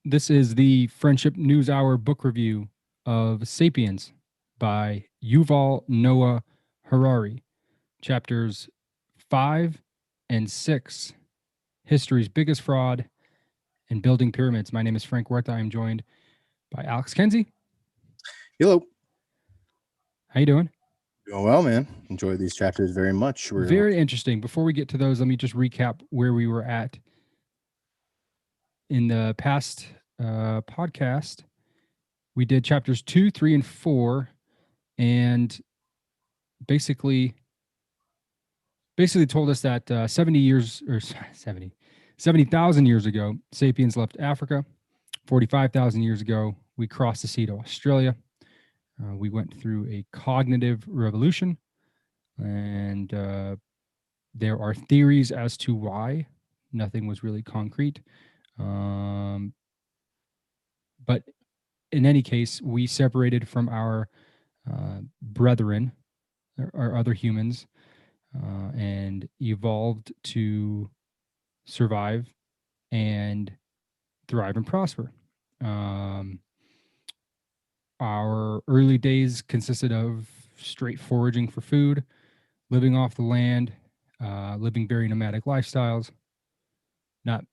This is the Friendship News Hour book review of Sapiens by Yuval Noah Harari, chapters 5 and 6, History's Biggest Fraud and Building Pyramids. My name is Frank Huerta. I'm joined by Alex Kenzie. Hello. How you doing? Doing well, man. Enjoy these chapters very much. Very interesting. Before we get to those, let me just recap where we were at in the past podcast. We did chapters 2, 3, and 4, and basically told us that 70 years or 70,000 years ago, sapiens left Africa. 45,000 years ago, we crossed the sea to Australia. We went through a cognitive revolution, and there are theories as to why. Nothing was really concrete. But in any case, we separated from our brethren, our other humans, and evolved to survive and thrive and prosper. Our early days consisted of straight foraging for food, living off the land, living very nomadic lifestyles, not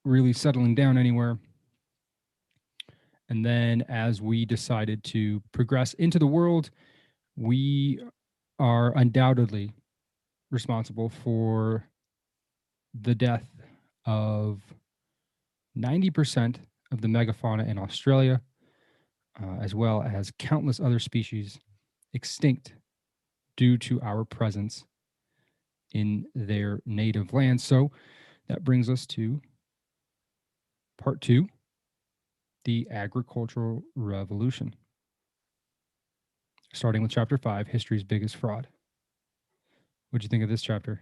really settling down anywhere. And then as we decided to progress into the world, we are undoubtedly responsible for the death of 90% of the megafauna in Australia, as well as countless other species extinct due to our presence in their native land. So that brings us to part 2, the agricultural revolution. Starting with chapter 5, History's Biggest Fraud. What'd you think of this chapter?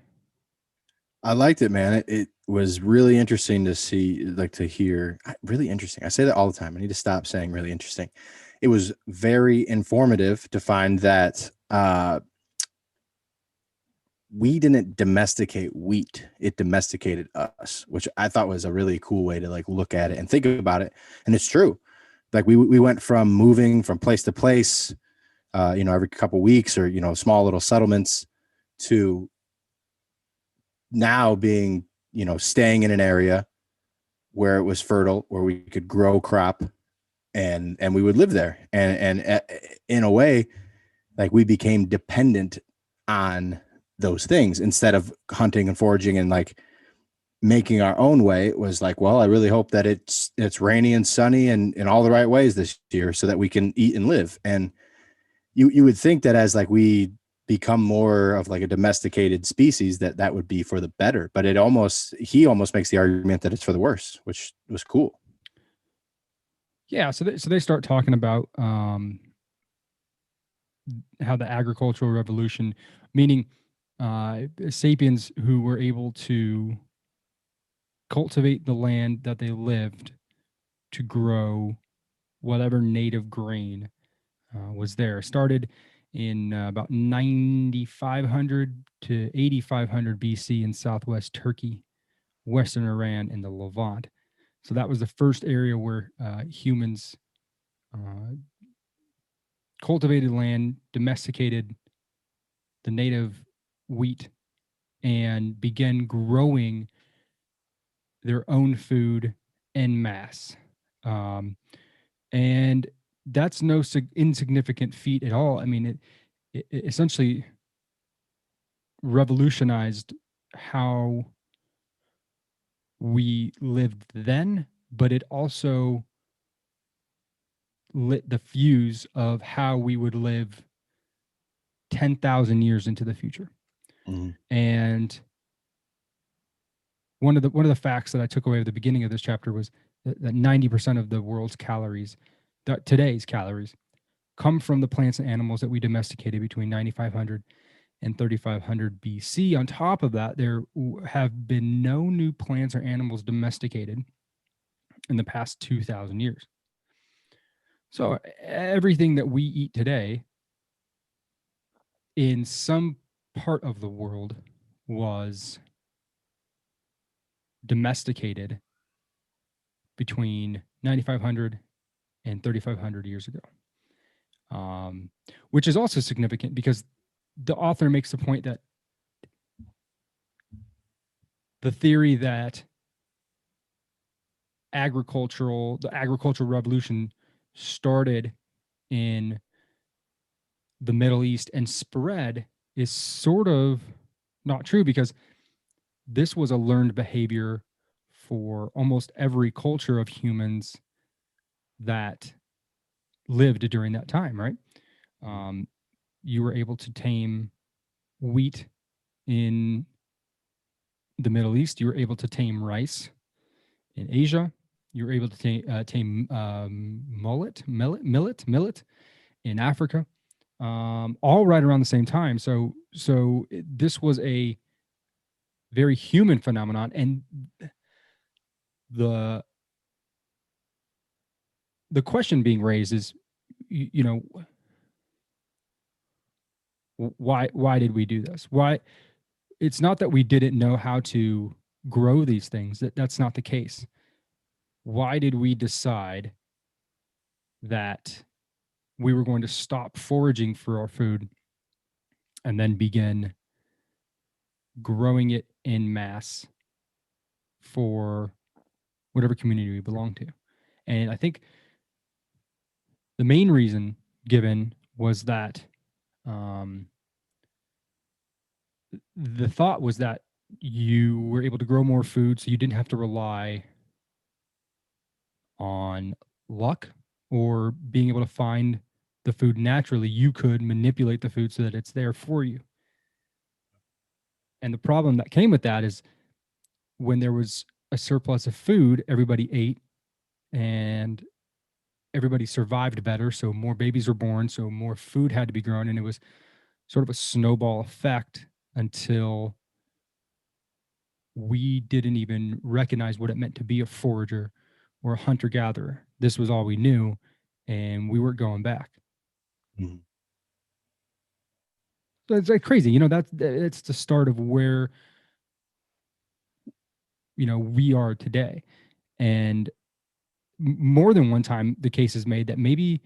I liked it, man. It was really interesting to see, to hear. Really interesting. I say that all the time. I need to stop saying really interesting. It was very informative to find that we didn't domesticate wheat. It domesticated us, which I thought was a really cool way to look at it and think about it. And it's true. We went from moving from place to place, every couple of weeks, or small little settlements, to now being, staying in an area where it was fertile, where we could grow crop, and we would live there. And in a way, we became dependent on those things instead of hunting and foraging and making our own way. It was well, I really hope that it's rainy and sunny and in all the right ways this year so that we can eat and live. And you would think that as we become more of a domesticated species, that would be for the better, but he almost makes the argument that it's for the worse, which was cool. Yeah, so they start talking about how the agricultural revolution, meaning sapiens who were able to cultivate the land that they lived to grow whatever native grain was there, started in about 9,500 to 8,500 BC in southwest Turkey, western Iran, and the Levant. So that was the first area where humans cultivated land, domesticated the native wheat, and began growing their own food en masse. And that's no insignificant feat at all. I mean, it essentially revolutionized how we lived then, but it also lit the fuse of how we would live 10,000 years into the future. Mm-hmm. And one of the facts that I took away at the beginning of this chapter was that 90% of the world's calories, today's calories, come from the plants and animals that we domesticated between 9,500 and 3,500 BC. On top of that, there have been no new plants or animals domesticated in the past 2,000 years. So everything that we eat today, in some part of the world, was domesticated between 9,500 and 3,500 years ago, which is also significant because the author makes the point that the theory that the agricultural revolution started in the Middle East and spread is sort of not true, because this was a learned behavior for almost every culture of humans that lived during that time, right? Um, you were able to tame wheat in the Middle East. You were able to tame rice in Asia. You were able to tame millet in Africa, all right around the same time. So this was a very human phenomenon, and the the question being raised is, you know, why did we do this? Why? It's not that we didn't know how to grow these things. That's not the case. Why did we decide that we were going to stop foraging for our food and then begin growing it in mass for whatever community we belong to? And I think the main reason given was that um, the thought was that you were able to grow more food, so you didn't have to rely on luck or being able to find the food naturally. You could manipulate the food so that it's there for you. And the problem that came with that is when there was a surplus of food, everybody ate and everybody survived better. So more babies were born, so more food had to be grown. And it was sort of a snowball effect until we didn't even recognize what it meant to be a forager or a hunter gatherer. This was all we knew, and we weren't going back. Mm-hmm. So it's like crazy, it's the start of where we are today. And more than one time, the case is made that maybe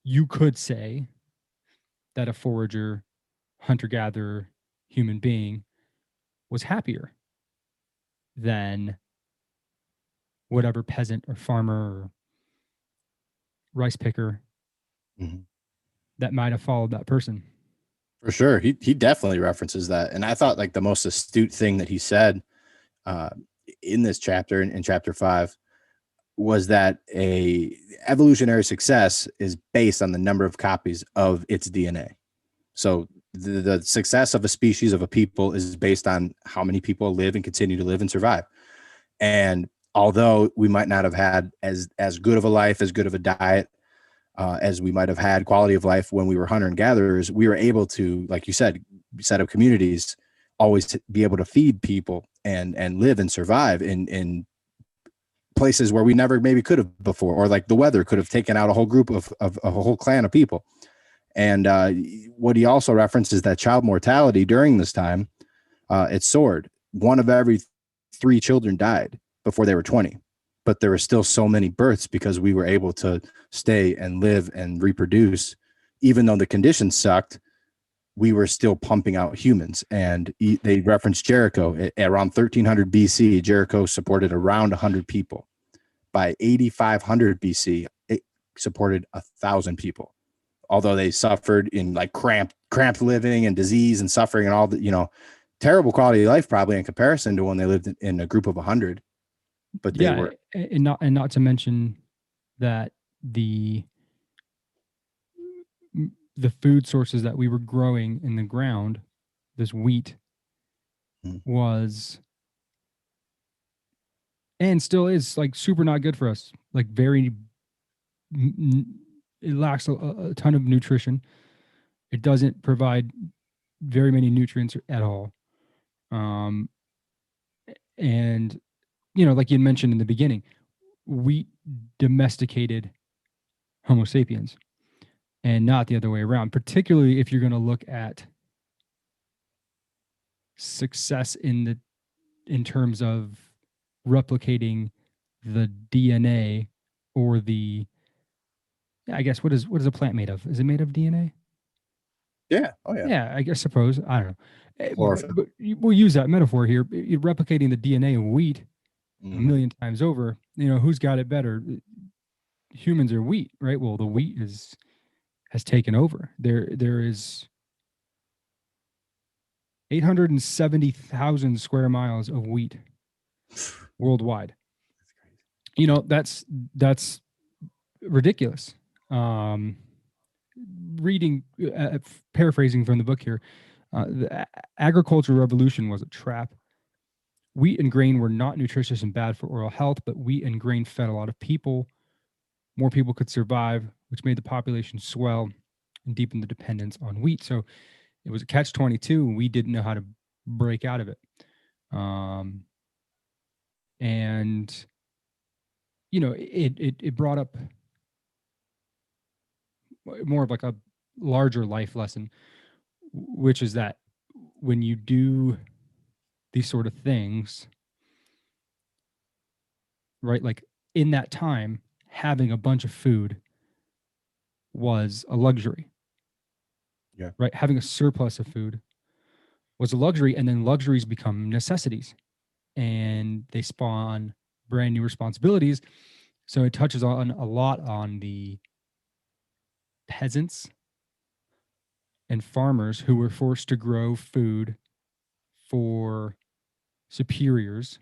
you could say that a forager, hunter gatherer, human being was happier than whatever peasant or farmer or rice picker Mm-hmm. that might have followed that person. For sure. He definitely references that. And I thought like the most astute thing that he said uh, in this chapter, in chapter 5, was that a evolutionary success is based on the number of copies of its DNA. So the success of a species, of a people, is based on how many people live and continue to live and survive. And although we might not have had as good of a life, as good of a diet, as we might have had quality of life when we were hunter and gatherers, we were able to, like you said, set up communities, always be able to feed people and live and survive in places where we never maybe could have before, or like the weather could have taken out a whole group of a whole clan of people. And what he also references that child mortality during this time, it soared. One of every 3 children died before they were 20. But there were still so many births because we were able to stay and live and reproduce. Even though the conditions sucked, we were still pumping out humans. And they referenced Jericho at around 1300 BC. Jericho supported around 100 people. By 8500 BC, it supported 1,000 people. Although they suffered in like cramped living and disease and suffering and all the, terrible quality of life probably in comparison to when they lived in a group of 100. But they were, and not to mention that the food sources that we were growing in the ground, this wheat, was and still is like super not good for us. Like it lacks a ton of nutrition. It doesn't provide very many nutrients at all. And like you mentioned in the beginning, we domesticated Homo sapiens and not the other way around, particularly if you're going to look at success in terms of replicating the DNA or the, I guess, what is a plant made of? Is it made of DNA? Yeah. Oh yeah. Yeah, I guess, suppose, I don't know. Chlorophyll. But we'll use that metaphor here. You're replicating the DNA of wheat a Hmm. million times over. Who's got it better? Humans or wheat, right? Well, the wheat has taken over. There is 870,000 square miles of wheat worldwide. That's ridiculous. Um, reading, paraphrasing from the book here, the agricultural revolution was a trap. Wheat and grain were not nutritious and bad for oral health, but wheat and grain fed a lot of people. More people could survive, which made the population swell and deepen the dependence on wheat. So it was a catch 22, and we didn't know how to break out of it. And it brought up more of like a larger life lesson, which is that when you do these sort of things, right, like in that time, having a bunch of food was a luxury. Yeah. Right, having a surplus of food was a luxury, and then luxuries become necessities, and they spawn brand new responsibilities. So it touches on a lot on the peasants and farmers who were forced to grow food for superiors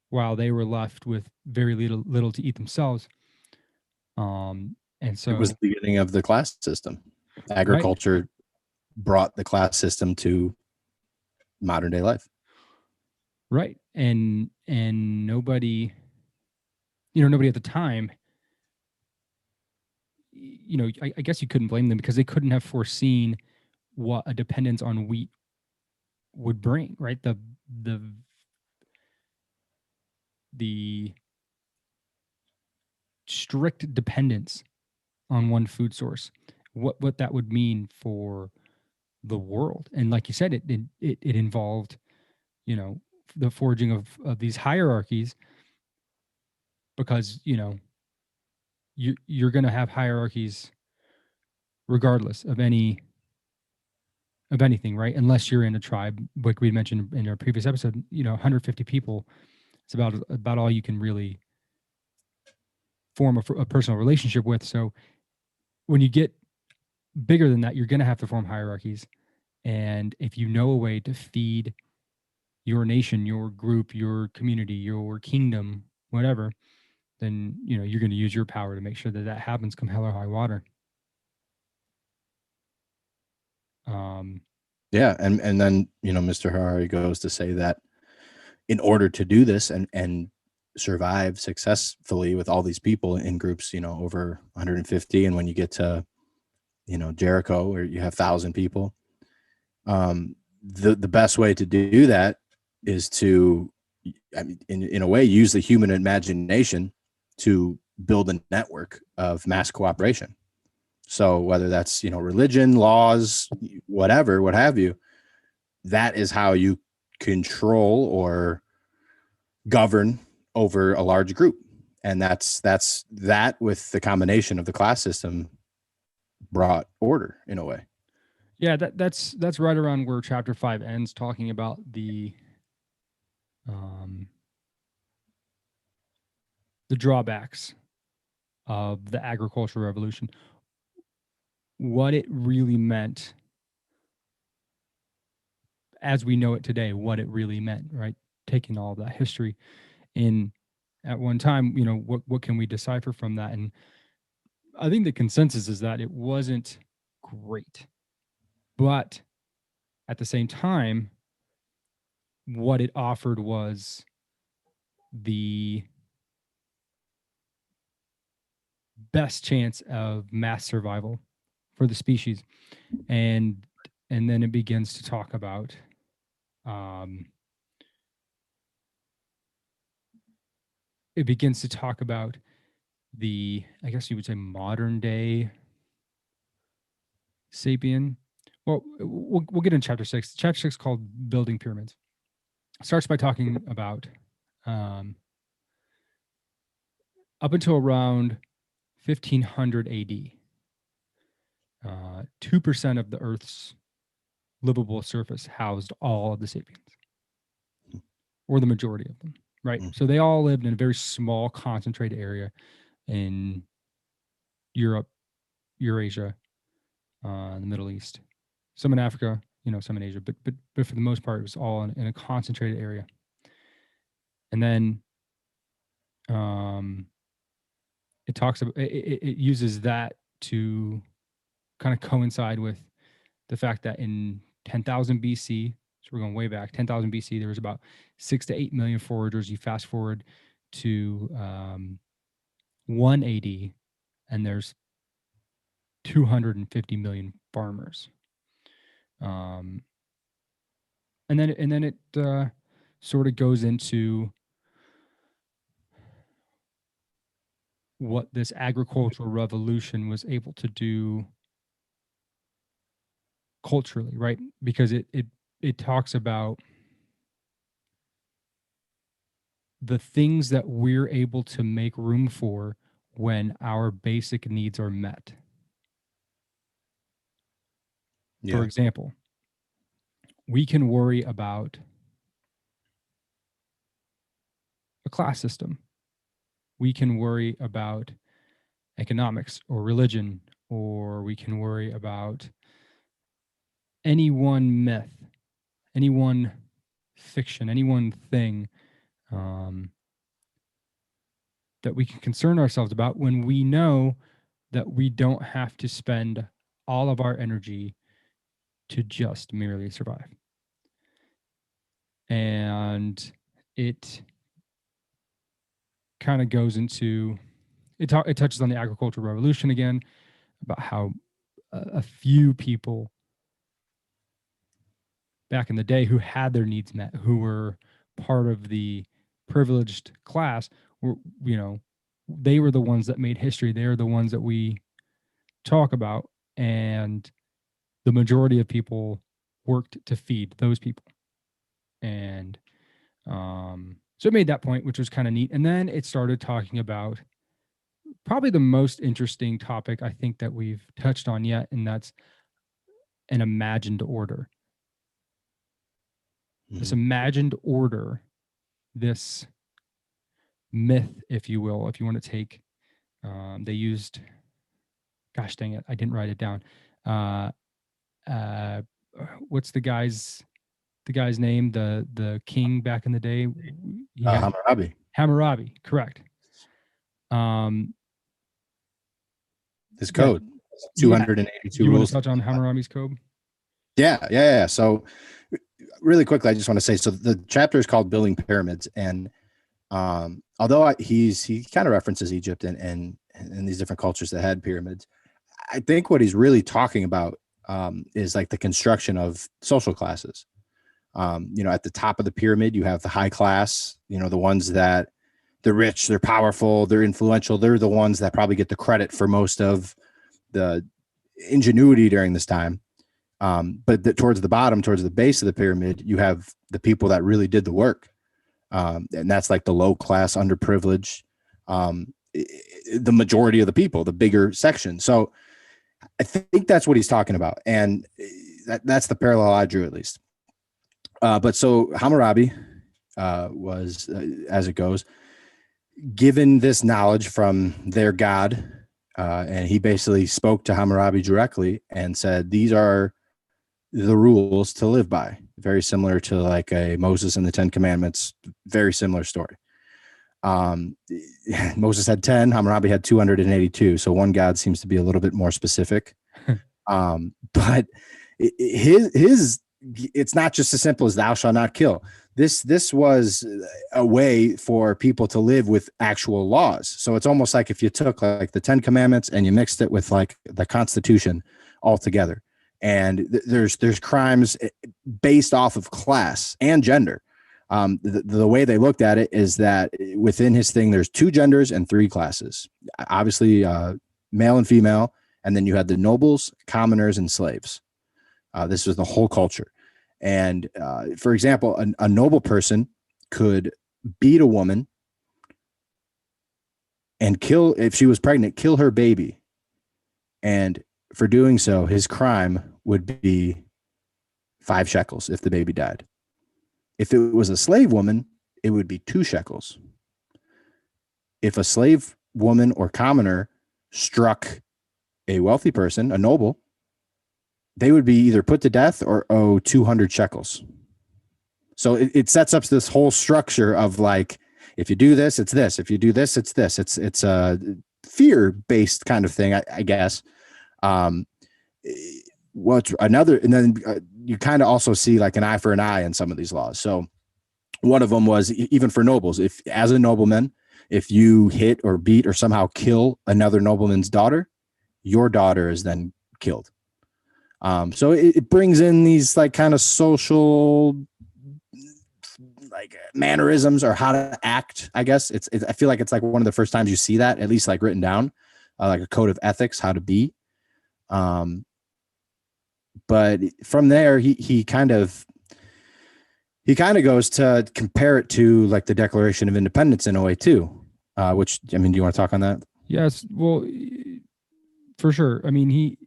while they were left with very little to eat themselves. And It was so, the beginning of the class system. right, Agriculture brought the class system to modern day life. right, and nobody at the time, I guess you couldn't blame them because they couldn't have foreseen what a dependence on wheat would bring, right? The the strict dependence on one food source, what that would mean for the world. And like you said, it involved, you know, the forging of these hierarchies, because you're going to have hierarchies regardless of anything, right? Unless you're in a tribe, like we mentioned in our previous episode, 150 people. It's about all you can really form a personal relationship with. So when you get bigger than that, you're going to have to form hierarchies. And if you know a way to feed your nation, your group, your community, your kingdom, whatever, then you're going to use your power to make sure that happens, come hell or high water. Um, Yeah. And then, Mr. Harari goes to say that in order to do this and survive successfully with all these people in groups, over 150, and when you get to Jericho, where you have 1,000 people, the best way to do that is to, I mean, in a way, use the human imagination to build a network of mass cooperation. So whether that's religion, laws, whatever, what have you, that is how you control or govern over a large group. And that's that, with the combination of the class system, brought order in a way. yeah, that's right around where chapter 5 ends, talking about um, the drawbacks of the agricultural revolution, what it really meant as we know it today, what it really meant, right? Taking all of that history in at one time, what can we decipher from that? And I think the consensus is that it wasn't great, but at the same time, what it offered was the best chance of mass survival for the species. And then it begins to talk about um, the, I guess you would say, modern day sapien. Well, we'll get in chapter 6. Chapter 6, called Building Pyramids, starts by talking about um, up until around 1500 AD, 2% of the Earth's livable surface housed all of the sapiens, or the majority of them, right? Mm. So they all lived in a very small, concentrated area in Europe, Eurasia, the Middle East, some in Africa, some in Asia, but for the most part, it was all in a concentrated area. And then it talks about it uses that to kind of coincide with the fact that in 10,000 BC, so we're going way back, 10,000 BC, there was about 6 to 8 million foragers. You fast forward to 1 AD, and there's 250 million farmers. And then it sort of goes into what this agricultural revolution was able to do culturally, right? Because it talks about the things that we're able to make room for when our basic needs are met. Yeah. For example, we can worry about a class system. We can worry about economics or religion, or we can worry about any one myth, any one fiction, any one thing that we can concern ourselves about when we know that we don't have to spend all of our energy to just merely survive. And it kind of goes into it touches on the agricultural revolution again, about how a few people back in the day who had their needs met, who were part of the privileged class, were, they were the ones that made history. They are the ones that we talk about, and the majority of people worked to feed those people. And so it made that point, which was kind of neat. And then it started talking about probably the most interesting topic I think that we've touched on yet, and that's an imagined order. This imagined order, this myth, if you will, if you want to take, they used, gosh dang it, I didn't write it down. What's the guy's name? The king back in the day. Hammurabi. Hammurabi, correct. His code, 282 you rules. Want to touch on Hammurabi's code? Yeah. So really quickly, I just want to say, so the chapter is called Building Pyramids. And although he kind of references Egypt and these different cultures that had pyramids, I think what he's really talking about is like the construction of social classes. At the top of the pyramid, you have the high class, the ones that they're rich, they're powerful, they're influential. They're the ones that probably get the credit for most of the ingenuity during this time. But towards the bottom, towards the base of the pyramid, you have the people that really did the work. And that's like the low class, underprivileged, the majority of the people, the bigger section. So I think that's what he's talking about. And that's the parallel I drew, at least. But so Hammurabi was, as it goes, given this knowledge from their god, and he basically spoke to Hammurabi directly and said, these are the rules to live by. Very similar to like a Moses and the 10 Commandments, very similar story. Moses had 10, Hammurabi had 282. So one God seems to be a little bit more specific. But it's not just as simple as thou shalt not kill. This was a way for people to live with actual laws. So it's almost like if you took like the 10 Commandments and you mixed it with like the Constitution all together. And there's crimes based off of class and gender. The way they looked at it is that within his thing, there's 2 genders and 3 classes, obviously male and female. And then you had the nobles, commoners, and slaves. This was the whole culture. And for example, a noble person could beat a woman and kill, if she was pregnant, kill her baby. And for doing so, his crime would be 5 shekels if the baby died. If it was a slave woman, it would be 2 shekels. If a slave woman or commoner struck a wealthy person, a noble, they would be either put to death or owe 200 shekels. So it sets up this whole structure of like, if you do this, it's this. If you do this, it's this. It's a fear-based kind of thing, I guess. What's another, and then you kind of also see like an eye for an eye in some of these laws. So one of them was even for nobles. If as a nobleman, if you hit or beat or somehow kill another nobleman's daughter, your daughter is then killed. So it brings in these like kind of social like mannerisms or how to act. I guess I feel like it's like one of the first times you see that, at least like written down, like a code of ethics, how to be. But from there, he kind of goes to compare it to like the Declaration of Independence in 08 too. Which, I mean, do you want to talk on that? Yes, well, for sure. I mean,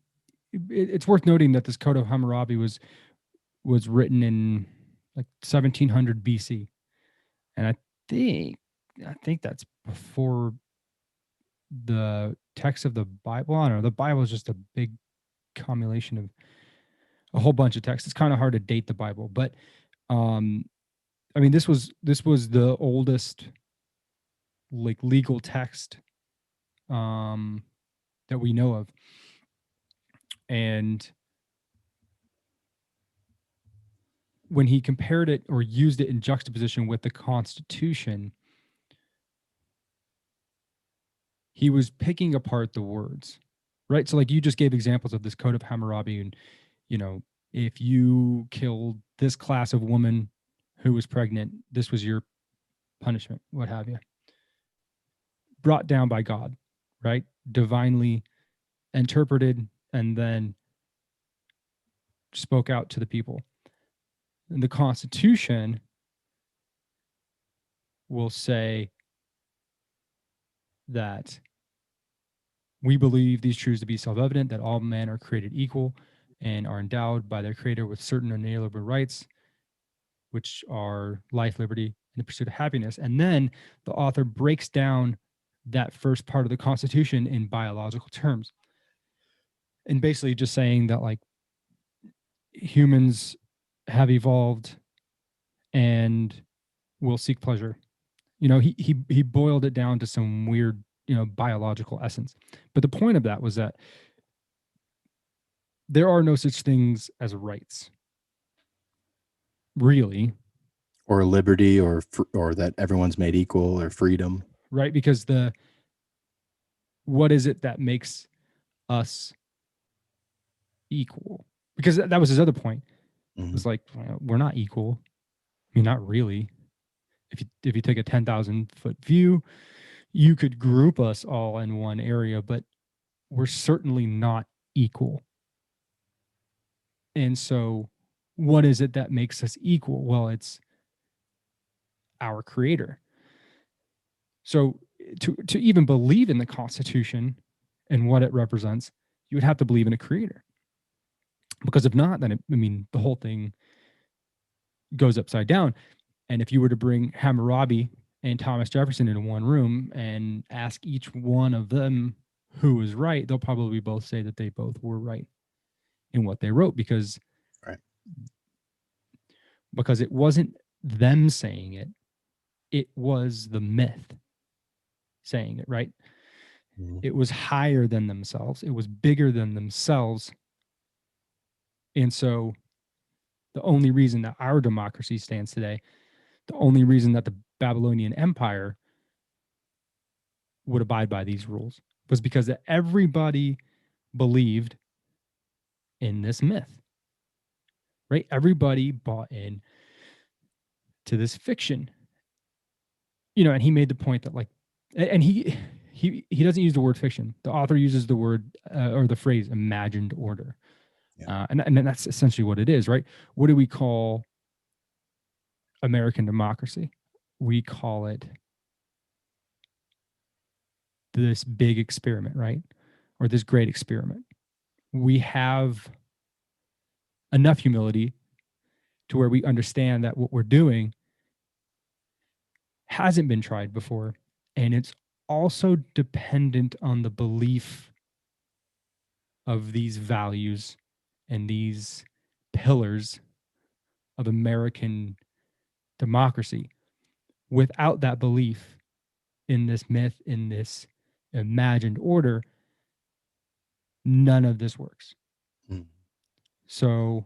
it's worth noting that this Code of Hammurabi was written in like 1700 BC, and I think that's before the text of the Bible. I don't know. The Bible is just a big accumulation of a whole bunch of texts. It's kind of hard to date the Bible, but I mean, this was the oldest like legal text that we know of, and when he compared it or used it in juxtaposition with the Constitution, he was picking apart the words, right? So like you just gave examples of this Code of Hammurabi, and you know, if you killed this class of woman who was pregnant, this was your punishment, what have you. Brought down by God, right? Divinely interpreted and then spoke out to the people. And the Constitution will say that we believe these truths to be self-evident, that all men are created equal and are endowed by their creator with certain inalienable rights, which are life, liberty, and the pursuit of happiness. And then the author breaks down that first part of the Constitution in biological terms. And basically just saying that like humans have evolved and will seek pleasure. You know, he boiled it down to some weird, you know, biological essence. But the point of that was that there are no such things as rights, really, Or liberty, or that everyone's made equal, or freedom. right? Because what is it that makes us equal? Because that was his other point. It was like, well, we're not equal. I mean, not really. If you take a 10,000 foot view, you could group us all in one area, but we're certainly not equal. And so what is it that makes us equal? Well, it's our creator. So to even believe in the Constitution and what it represents, you would have to believe in a creator. Because if not, then the whole thing goes upside down. And if you were to bring Hammurabi and Thomas Jefferson into one room and ask each one of them who was right, they'll probably both say that they both were right in what they wrote, because it wasn't them saying it, it was the myth saying it, right? It was higher than themselves, it was bigger than themselves. And so the only reason that our democracy stands today, the only reason that the Babylonian Empire would abide by these rules, was because that everybody believed in this myth, right? Everybody bought in to this fiction, you know. And he made the point that like, and he doesn't use the word fiction. The author uses the word or the phrase imagined order. Yeah. And that's essentially what it is, right? What do we call American democracy? We call it this big experiment, right? Or this great experiment. We have enough humility to where we understand that what we're doing hasn't been tried before. And it's also dependent on the belief of these values and these pillars of American democracy. Without that belief in this myth, in this imagined order, none of this works. Mm. So,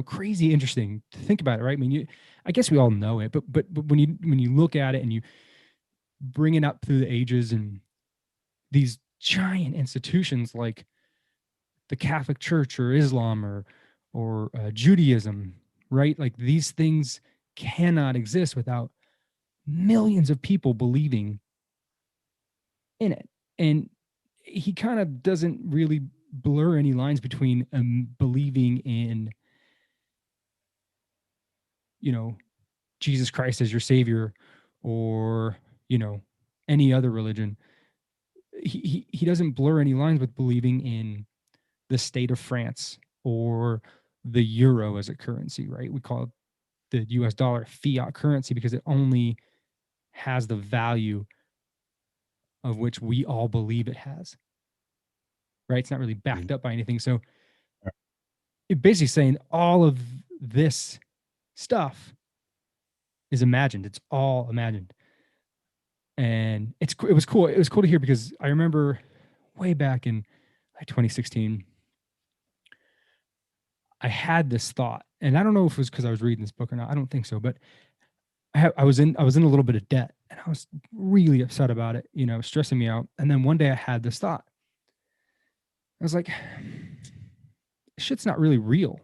crazy interesting to think about it, right? I mean, I guess we all know it, but when you look at it and you bring it up through the ages and these giant institutions like the Catholic Church or Islam or Judaism, right? Like these things cannot exist without millions of people believing in it. And he kind of doesn't really blur any lines between believing in, Jesus Christ as your savior or, you know, any other religion. He doesn't blur any lines with believing in the state of France or the euro as a currency, right? We call it the US dollar fiat currency because it only has the value of which we all believe it has, right? It's not really Mm. backed up by anything. So it basically saying all of this stuff is imagined. It's all imagined. And it was cool. It was cool to hear because I remember way back in like 2016, I had this thought, and I don't know if it was because I was reading this book or not. I don't think so, but I was in a little bit of debt, and I was really upset about it. Stressing me out. And then one day I had this thought. I was like, shit's not really real.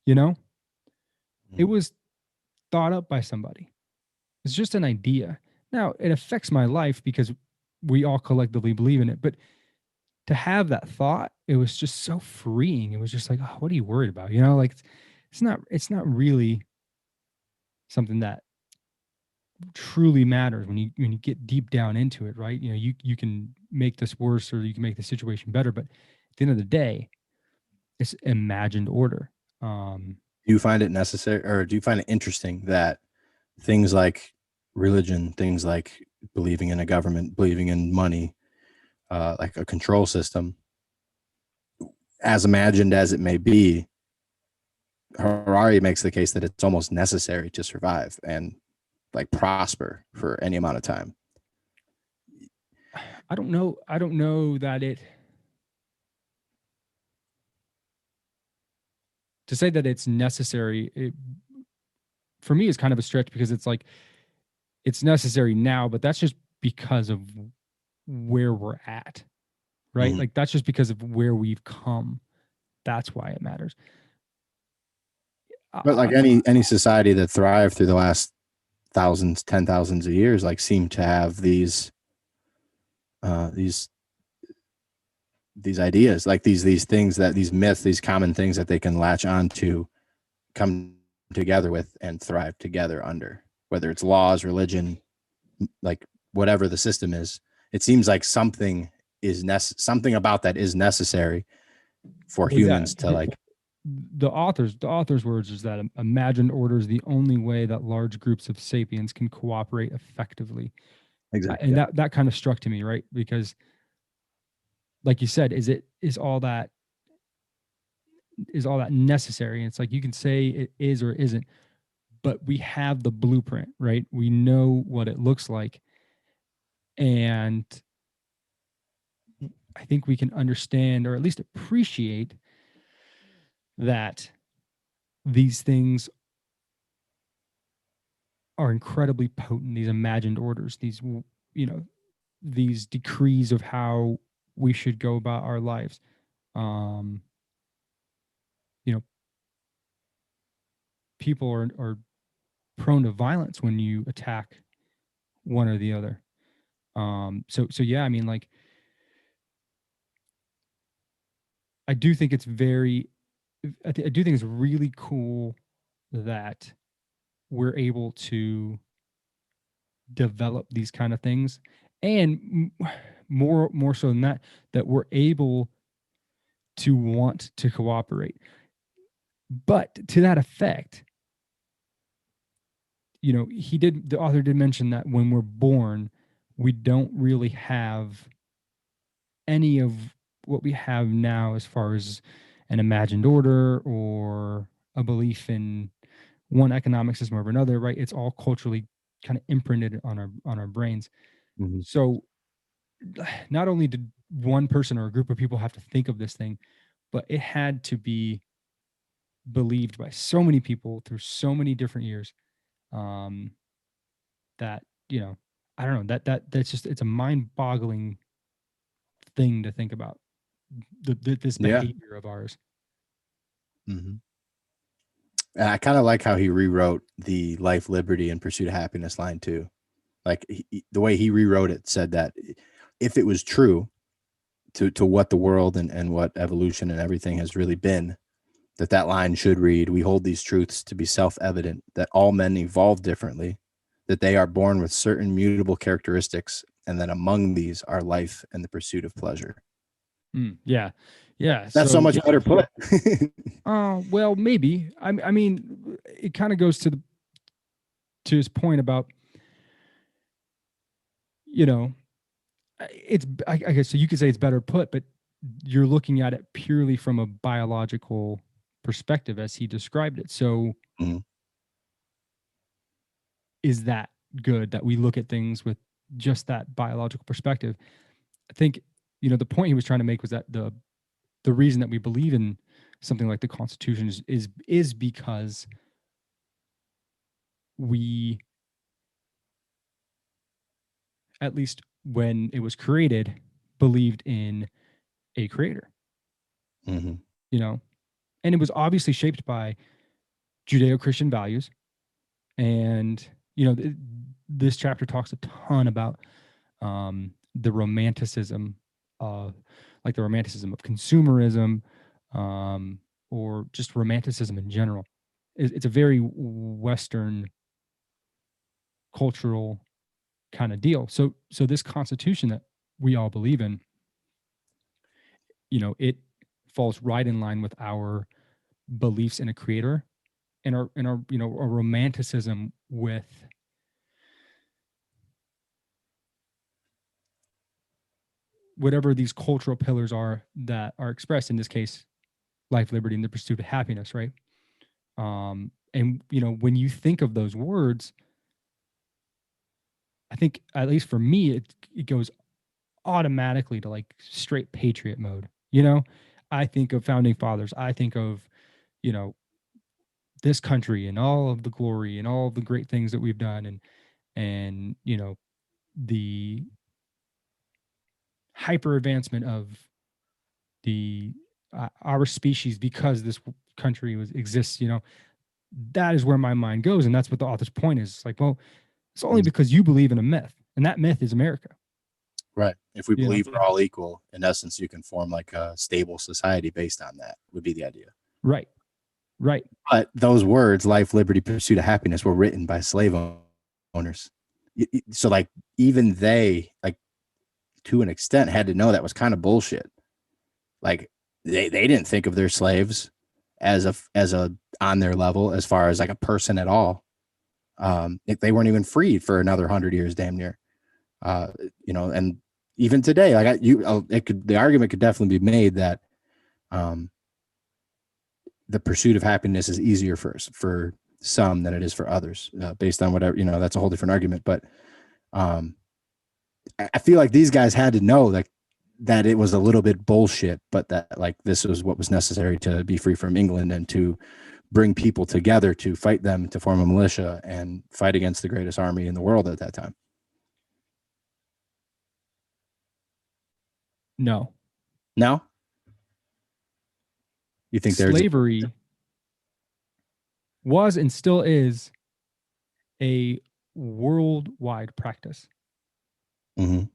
You know, it Mm. was thought up by somebody. It's just an idea. Now it affects my life because we all collectively believe in it. But to have that thought, it was just so freeing. It was just like, oh, what are you worried about? Like it's not really something that truly matters when you get deep down into it, right? You can make this worse or you can make the situation better, but at the end of the day, it's imagined order. Do you find it necessary, or do you find it interesting that things like religion, things like believing in a government, believing in money, like a control system, as imagined as it may be, Harari makes the case that it's almost necessary to survive and like prosper for any amount of time. I don't know that it to say that it's necessary. For me is kind of a stretch because it's like it's necessary now, but that's just because of where we're at, right? Mm-hmm. Like that's just because of where we've come. That's why it matters. But like Uh, any society that thrived through the last thousands, 10,000s of years, like seem to have uh, these these ideas, like these things, that these myths, these common things that they can latch on to, come together with and thrive together under, whether it's laws, religion, like whatever the system is. It seems like something about that is necessary for well, yeah. humans to like. The author's words is that imagined order is the only way that large groups of sapiens can cooperate effectively. Exactly. And Yeah. that kind of struck to me, right? Because like you said, is all that necessary? And it's like you can say it is or isn't, but we have the blueprint, right? We know what it looks like. And I think we can understand or at least appreciate that these things are incredibly potent, these imagined orders, you know, these decrees of how we should go about our lives. Um, you know, people are prone to violence when you attack one or the other. So yeah, I mean, like, I do think it's very, I do think it's really cool that we're able to develop these kind of things and more so than that, that we're able to want to cooperate. But to that effect, the author did mention that when we're born, we don't really have any of what we have now as far as an imagined order or a belief in one economic system over another, right? It's all culturally kind of imprinted on our brains. Mhm. So not only did one person or a group of people have to think of this thing, but it had to be believed by so many people through so many different years, um, that I don't know, that's just, it's a mind-boggling thing to think about, this Yeah. behavior of ours. Mhm. And I kind of like how he rewrote the life, liberty, and pursuit of happiness line too. Like the way he rewrote it said that if it was true to what the world and what evolution and everything has really been, that line should read, we hold these truths to be self-evident, that all men evolve differently, that they are born with certain mutable characteristics, and that among these are life and the pursuit of pleasure. Yeah, yeah. That's so So, much better put. well, maybe. I mean, it kind of goes to his point about, you know, it's, I guess, so you could say it's better put, but you're looking at it purely from a biological perspective as he described it. So, Mhm. is that good that we look at things with just that biological perspective? I think, the point he was trying to make was that the reason that we believe in something like the Constitution is because we, at least when it was created, believed in a creator, Mhm. you know, and it was obviously shaped by Judeo-Christian values. And, this chapter talks a ton about, the romanticism of, like the romanticism of consumerism, um, or just romanticism in general. It's a very Western cultural kind of deal. So this Constitution that we all believe in, it falls right in line with our beliefs in a creator, and our a romanticism with whatever these cultural pillars are that are expressed in this case, life, liberty, and the pursuit of happiness, right? And when you think of those words, I think, at least for me, it goes automatically to like straight patriot mode. I think of founding fathers. I think of, you know, this country and all of the glory and all of the great things that we've done, and the hyper advancement of the our species because this country exists. That is where my mind goes, and that's what the author's point is. Like, well, it's only Mhm. because you believe in a myth, and that myth is America. Right. If we You know, believe we're all equal, in essence, you can form like a stable society based on that, would be the idea. right, right. But those words, life, liberty, pursuit of happiness, were written by slave owners. So, like, even they, like, to an extent, had to know that was kind of bullshit. Like, they didn't think of their slaves as a on their level as far as like a person at all. They weren't even freed for another 100 years, damn near. Uh, and even today, like the argument could definitely be made that um, the pursuit of happiness is easier for some than it is for others, based on whatever, that's a whole different argument. But um, I feel like these guys had to know that it was a little bit bullshit, but that like this was what was necessary to be free from England and to bring people together to fight them, to form a militia and fight against the greatest army in the world at that time. No, Now, you think there's slavery was and still is a worldwide practice. Mhm.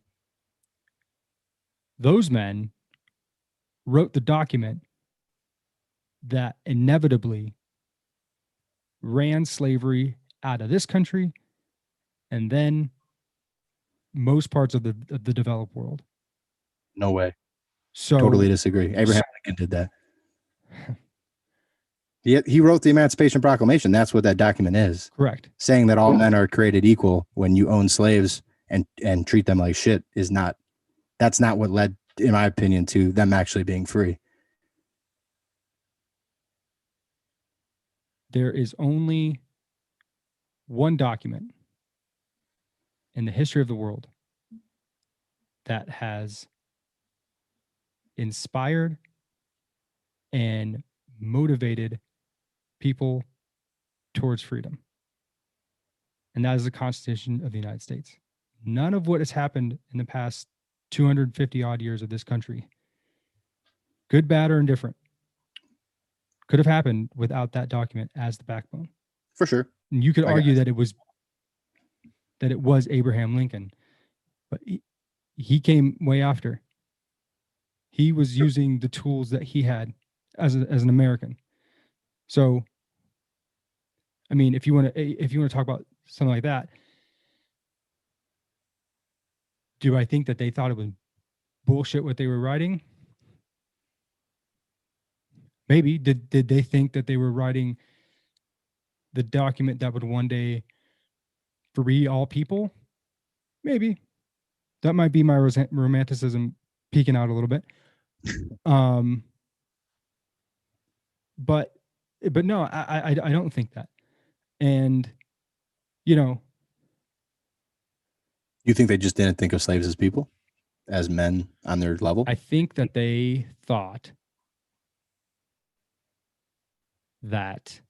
Those men wrote the document that inevitably ran slavery out of this country, and then most parts of the developed world. No way. Totally So disagree. Abraham Lincoln did that. He wrote the Emancipation Proclamation. That's what that document is. correct. Saying that all men are created equal when you own slaves and treat them like shit is not. That's not what led, in my opinion, to them actually being free. There is only one document in the history of the world that has inspired and motivated people towards freedom. And that is the Constitution of the United States. None of what has happened in the past 250 odd years of this country, good, bad, or indifferent, could have happened without that document as the backbone. For sure. And you could argue that it was Abraham Lincoln, but he came way after. He was using the tools that he had as an American. So, I mean, if you want to talk about something like that, do I think that they thought it was bullshit what they were writing? Maybe. Did they think that they were writing the document that would one day free all people? Maybe. That might be my romanticism peeking out a little bit. But no, I don't think that. And you think they just didn't think of slaves as people, as men on their level? I think that they thought that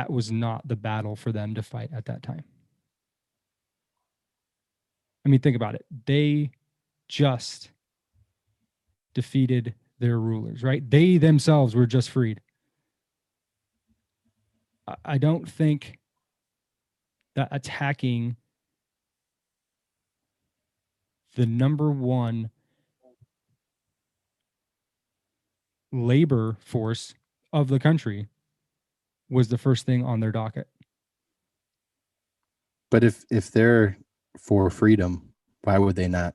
was not the battle for them to fight at that time. I mean, think about it. They just defeated their rulers, right? They themselves were just freed. I don't think that attacking the number one labor force of the country was the first thing on their docket. But if they're for freedom, why would they not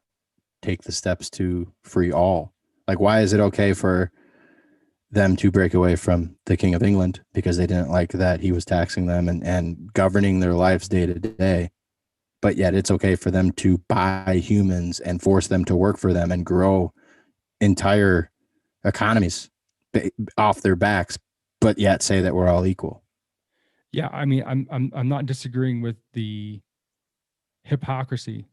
take the steps to free all? Like, why is it okay for them to break away from the King of England because they didn't like that he was taxing them and governing their lives day to day? But yet it's okay for them to buy humans and force them to work for them and grow entire economies off their backs, but yet say that we're all equal. Yeah, I mean, I'm not disagreeing with the hypocrisy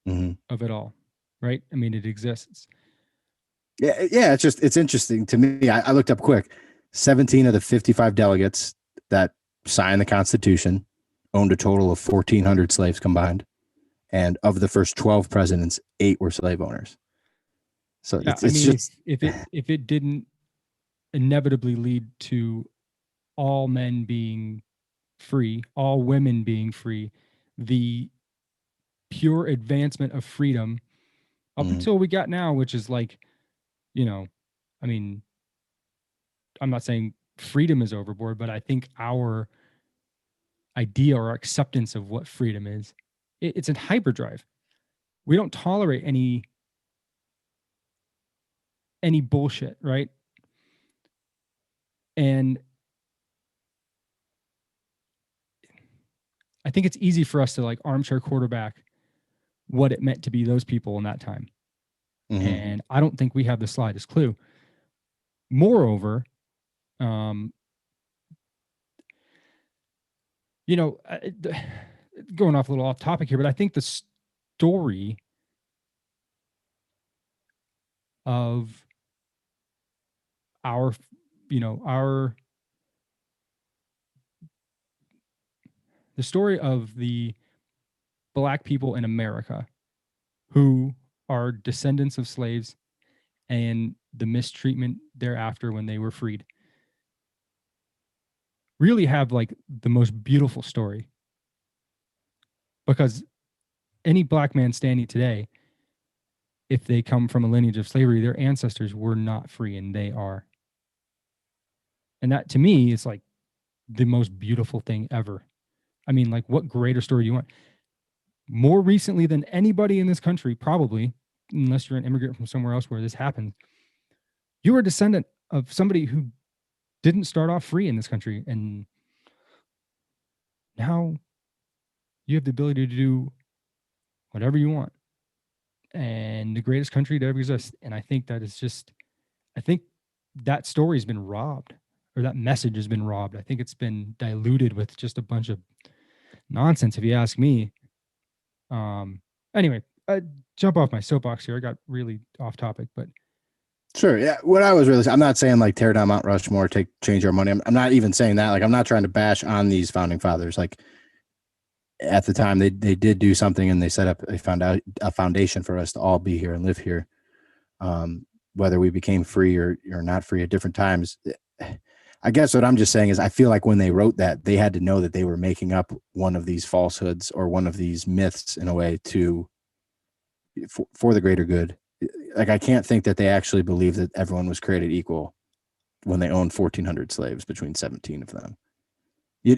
of it all, right? I mean, it exists. Yeah. It's interesting to me. I looked up quick. 17 of the 55 delegates that signed the Constitution owned a total of 1,400 slaves combined. And of the first 12 presidents, 8 were slave owners. So yeah, it's just if it didn't inevitably lead to all men being free, all women being free, the pure advancement of freedom up until we got now, which is like, I mean, I'm not saying freedom is overboard, but I think our idea or acceptance of what freedom is, it's in hyperdrive. We don't tolerate any bullshit, right? And I think it's easy for us to like armchair quarterback what it meant to be those people in that time. And I don't think we have the slightest clue. Moreover, going off a little off topic here, but I think the story of the story of the Black people in America who are descendants of slaves and the mistreatment thereafter when they were freed really have like the most beautiful story, because any Black man standing today, if they come from a lineage of slavery, their ancestors were not free and they are. And that to me is like the most beautiful thing ever. I mean, like, what greater story do you want? More recently than anybody in this country, probably, unless you're an immigrant from somewhere else where this happened, you were a descendant of somebody who didn't start off free in this country. And now you have the ability to do whatever you want. And the greatest country to ever exist. And I think that is just, I think that story's been robbed, or that message has been robbed. I think it's been diluted with just a bunch of nonsense, if you ask me. Anyway, I jump off my soapbox here. I got really off topic, but Sure. Yeah. What I was really, I'm not saying like tear down Mount Rushmore, change our money. I'm not even saying that. Like, I'm not trying to bash on these founding fathers. Like, at the time, they did do something, and they set up, they found out a foundation for us to all be here and live here. Whether we became free or not free at different times. I guess what I'm just saying is, I feel like when they wrote that, they had to know that they were making up one of these falsehoods or one of these myths in a way for the greater good. Like, I can't think that they actually believed that everyone was created equal when they owned 1,400 slaves, between 17 of them.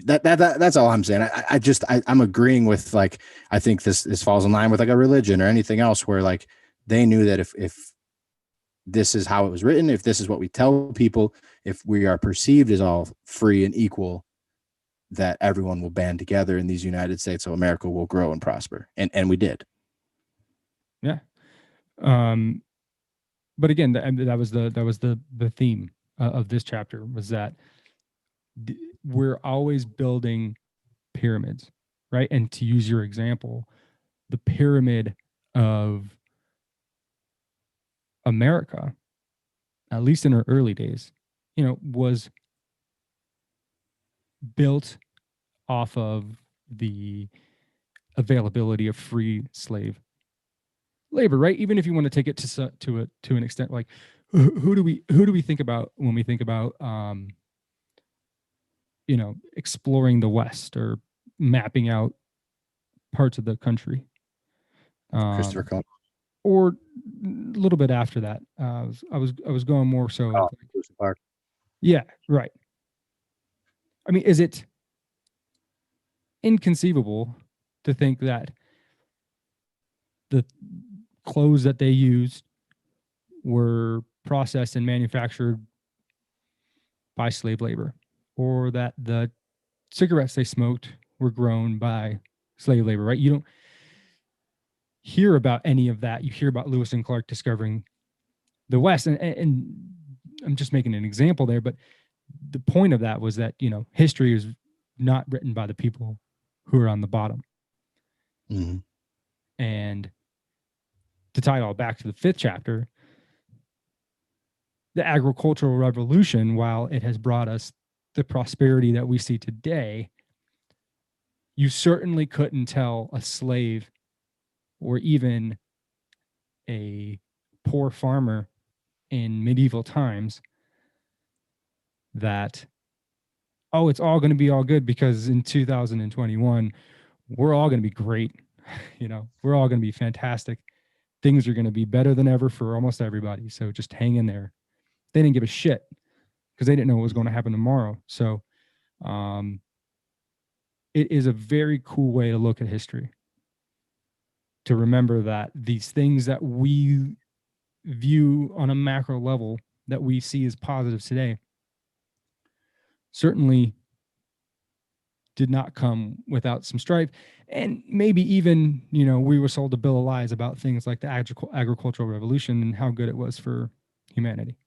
That's all I'm saying. I'm agreeing with, like, I think this falls in line with like a religion or anything else, where like they knew that if this is how it was written, if this is what we tell people, if we are perceived as all free and equal, that everyone will band together in these United States of America will grow and prosper. And we did. yeah. But again, that was the theme of this chapter, was that we're always building pyramids, right? And to use your example, the pyramid of America, at least in our early days, was built off of the availability of free slave labor, right? Even if you want to take it to an extent, like, who do we think about when we think about exploring the West or mapping out parts of the country, Christopher Columbus. or a little bit after that. I was going more so. Oh, Park. Yeah, right. I mean, is it inconceivable to think that the clothes that they used were processed and manufactured by slave labor, or that the cigarettes they smoked were grown by slave labor, right? You don't hear about any of that. You hear about Lewis and Clark discovering the West. And I'm just making an example there, but the point of that was that, history is not written by the people who are on the bottom. Mm-hmm. And to tie it all back to the 5th chapter, the agricultural revolution, while it has brought us the prosperity that we see today, you certainly couldn't tell a slave or even a poor farmer in medieval times that, oh, it's all going to be all good because in 2021, we're all going to be great. We're all going to be fantastic. Things are going to be better than ever for almost everybody. So just hang in there. They didn't give a shit because they didn't know what was going to happen tomorrow. So it is a very cool way to look at history, to remember that these things that we view on a macro level that we see as positives today certainly did not come without some strife. And maybe even, we were sold a bill of lies about things like the agricultural revolution and how good it was for humanity.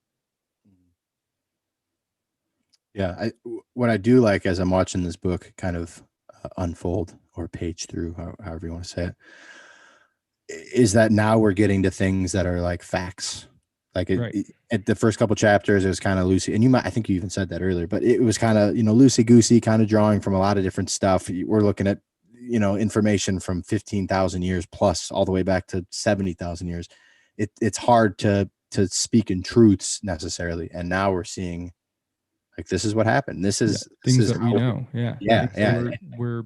Yeah. What I do like as I'm watching this book kind of unfold, or page through, however you want to say it, is that now we're getting to things that are like facts. Like Right. At the first couple chapters, it was kind of loosey, and I think you even said that earlier, but it was kind of, loosey goosey, kind of drawing from a lot of different stuff. We're looking at, information from 15,000 years plus all the way back to 70,000 years. It's hard to speak in truths necessarily. And now we're seeing, like, this is what happened. This is things that we know. Yeah. Yeah. We're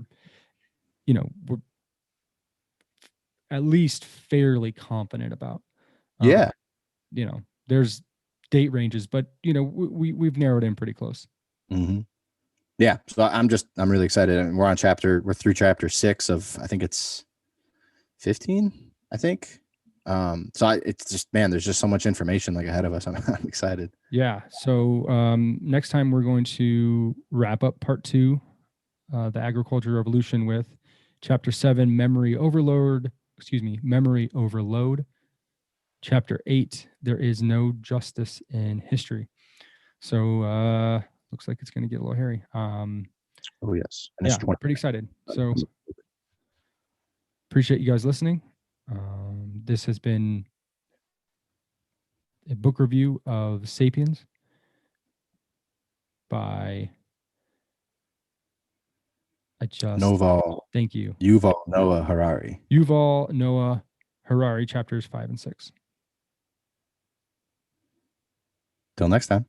at least fairly confident about. Yeah. There's date ranges, but we've narrowed in pretty close. Mm-hmm. Yeah. So I'm really excited. And we're through chapter 6 of, I think it's 15, I think. It's just, man, there's just so much information like ahead of us. I'm excited. Yeah. So next time we're going to wrap up part 2, the agriculture revolution, with chapter 7, memory overload. Excuse me, memory overload. Chapter 8, there is no justice in history. So looks like it's going to get a little hairy. Oh yes. And it's Yeah, 20. pretty excited. So appreciate you guys listening. This has been a book review of Sapiens by thank you. Yuval Noah Harari. Yuval Noah Harari, chapters 5 and 6. Till next time.